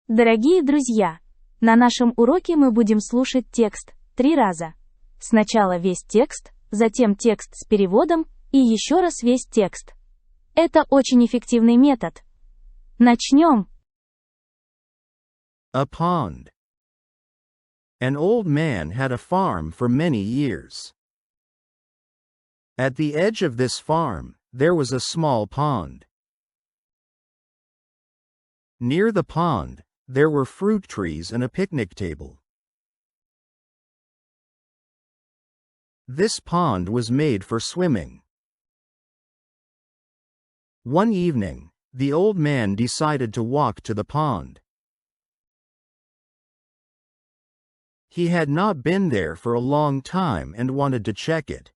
Дорогие друзья, на нашем уроке мы будем слушать текст 3 раза. Сначала весь текст, затем текст с переводом и еще раз весь текст. Это очень эффективный метод. Начнем. A pond. An old man had a farm for many years. At the edge of this farm, there was a small pond. Near the pond, there were fruit trees and a picnic table. This pond was made for swimming. One evening, the old man decided to walk to the pond. He had not been there for a long time and wanted to check it.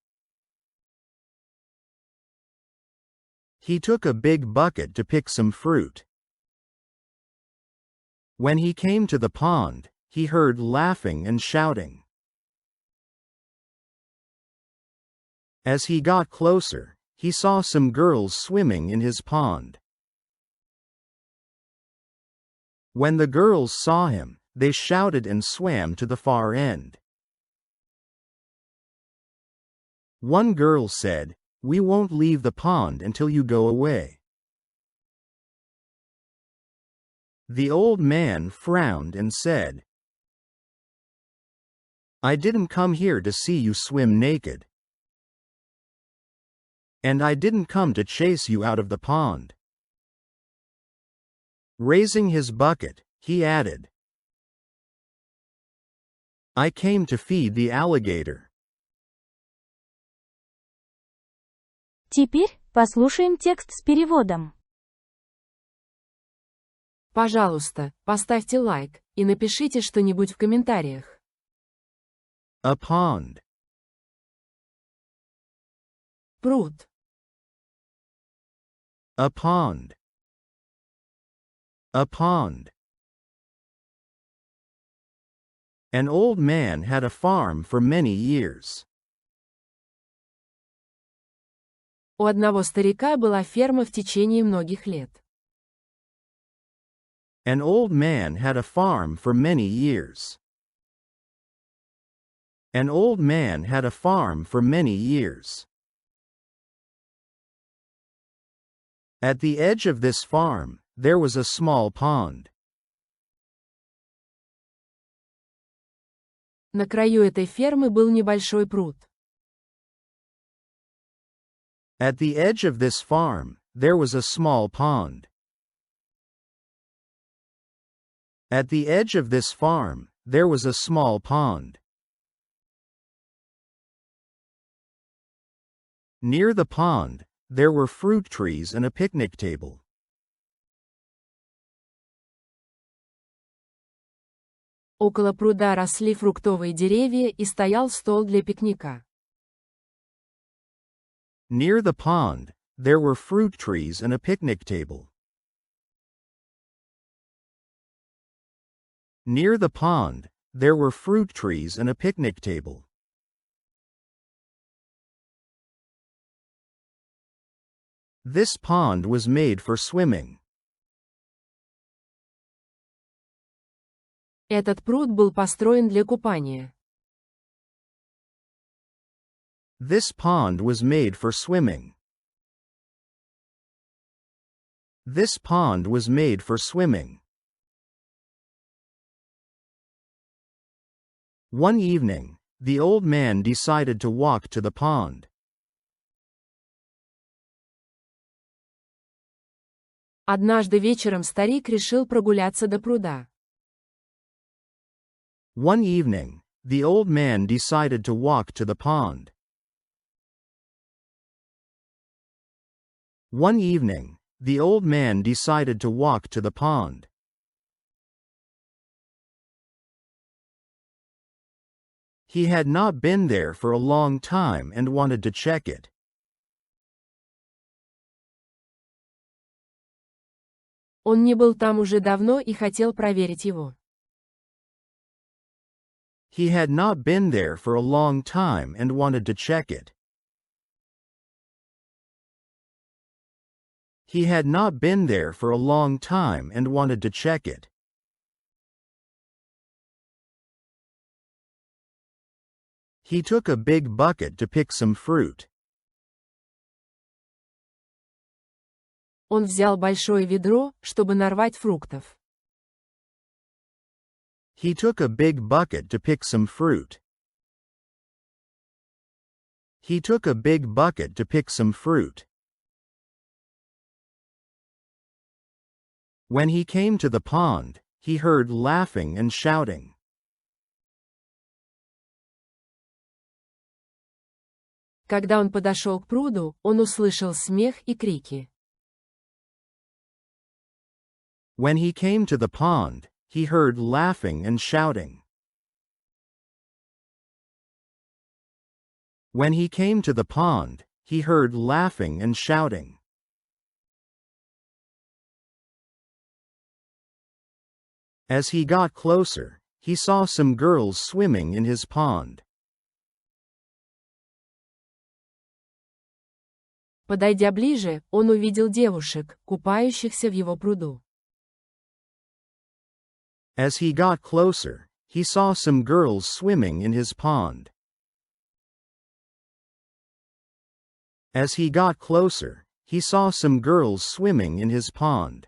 He took a big bucket to pick some fruit. When he came to the pond, he heard laughing and shouting. As he got closer, he saw some girls swimming in his pond. When the girls saw him, they shouted and swam to the far end. One girl said, "We won't leave the pond until you go away." The old man frowned and said, "I didn't come here to see you swim naked. And I didn't come to chase you out of the pond." Raising his bucket, he added, "I came to feed the alligator." Теперь послушаем текст с переводом. Пожалуйста, поставьте лайк и напишите что-нибудь в комментариях. A pond. Пруд. A pond. A pond. An old man had a farm for many years. У одного старика была ферма в течение многих лет. An old man had a farm for many years. An old man had a farm for many years. At the edge of this farm, there was a small pond. На краю этой фермы был небольшой пруд. At the edge of this farm, there was a small pond. At the edge of this farm, there was a small pond. Near the pond, there were fruit trees and a picnic table. Около пруда росли фруктовые деревья и стоял стол для пикника. Near the pond, there were fruit trees and a picnic table. Near the pond, there were fruit trees and a picnic table. This pond was made for swimming. Этот пруд был построен для купания. This pond was made for swimming. This pond was made for swimming. One evening, the old man decided to walk to the pond. Однажды вечером старик решил прогуляться до пруда. One evening, the old man decided to walk to the pond. One evening, the old man decided to walk to the pond. He had not been there for a long time and wanted to check it. Он не был там уже давно и хотел проверить его. He had not been there for a long time and wanted to check it. He had not been there for a long time and wanted to check it. He took a big bucket to pick some fruit. Он взял большое ведро, чтобы нарвать фруктов. He took a big bucket to pick some fruit. He took a big bucket to pick some fruit. When he came to the pond, he heard laughing and shouting. Когда он подошел к пруду, он услышал смех и крики. When he came to the pond, he heard laughing and shouting. When he came to the pond, he heard laughing and shouting. As he got closer, he saw some girls swimming in his pond. Подойдя ближе, он увидел девушек, купающихся в его пруду. As he got closer, he saw some girls swimming in his pond. As he got closer, he saw some girls swimming in his pond.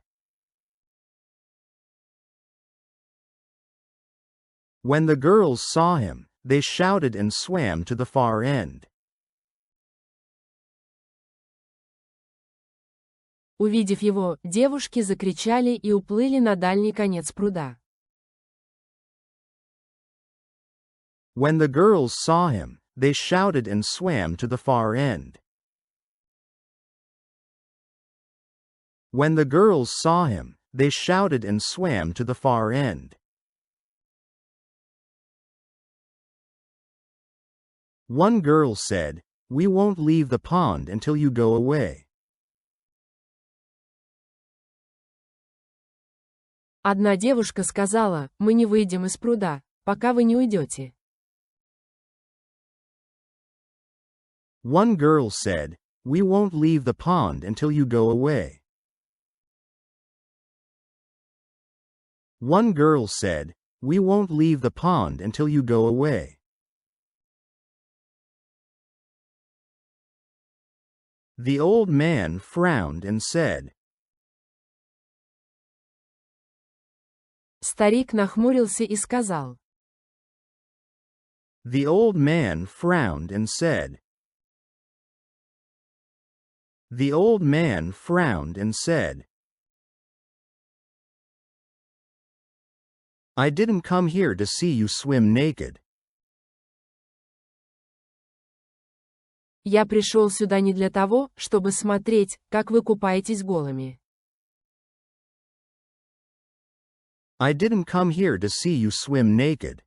When the girls saw him, they shouted and swam to the far end. Увидев его, девушки закричали и уплыли на дальний конец пруда. When the girls saw him, they shouted and swam to the far end. When the girls saw him, they shouted and swam to the far end. One girl said, "We won't leave the pond until you go away." Одна девушка сказала, мы не выйдем из пруда, пока вы не уйдете. One girl said, "We won't leave the pond until you go away." One girl said, "We won't leave the pond until you go away." The old man frowned and said. Старик нахмурился и сказал. The old man frowned and said. The old man frowned and said. I didn't come here to see you swim naked. Я пришел сюда не для того, чтобы смотреть, как вы купаетесь голыми. I didn't come here to see you swim naked.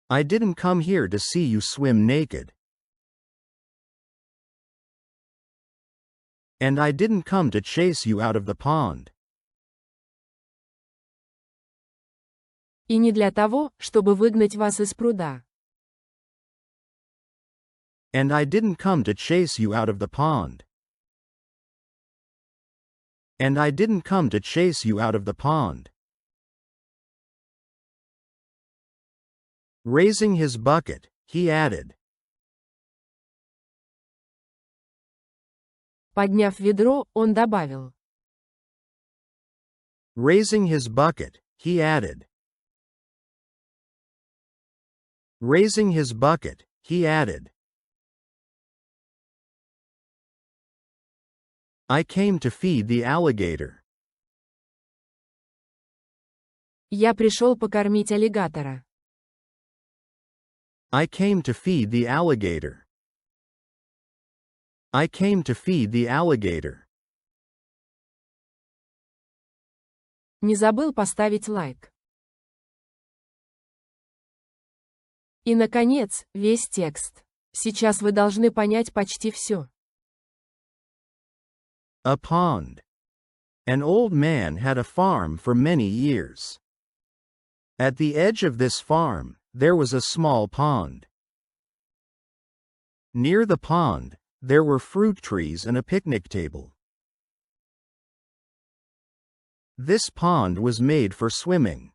I didn't come here to see you swim naked. And I didn't come to chase you out of the pond. И не для того, чтобы выгнать вас из пруда. And I didn't come to chase you out of the pond. And I didn't come to chase you out of the pond. Raising his bucket, he added. Подняв ведро, он добавил. Raising his bucket, he added. Raising his bucket, he added. I came to feed the alligator. Я пришел покормить аллигатора. I came to feed the alligator. I came to feed the alligator. Не забыл поставить лайк. И, наконец, весь текст. Сейчас вы должны понять почти все. A pond. An old man had a farm for many years. At the edge of this farm, there was a small pond. Near the pond, there were fruit trees and a picnic table. This pond was made for swimming.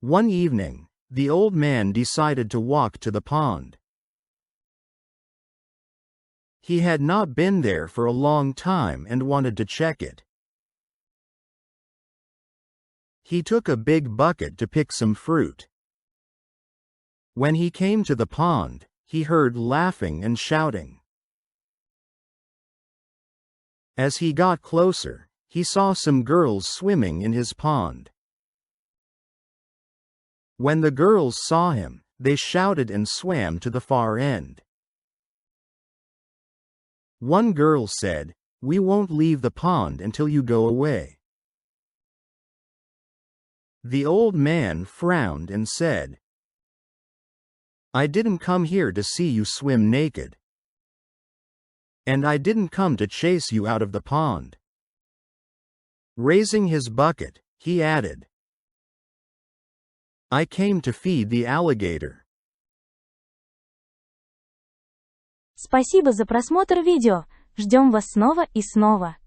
One evening, the old man decided to walk to the pond. He had not been there for a long time and wanted to check it. He took a big bucket to pick some fruit. When he came to the pond, he heard laughing and shouting. As he got closer, he saw some girls swimming in his pond. When the girls saw him, they shouted and swam to the far end. One girl said, "We won't leave the pond until you go away." The old man frowned and said, "I didn't come here to see you swim naked. And I didn't come to chase you out of the pond." Raising his bucket, he added, "I came to feed the alligator." Спасибо за просмотр видео. Ждем вас снова и снова.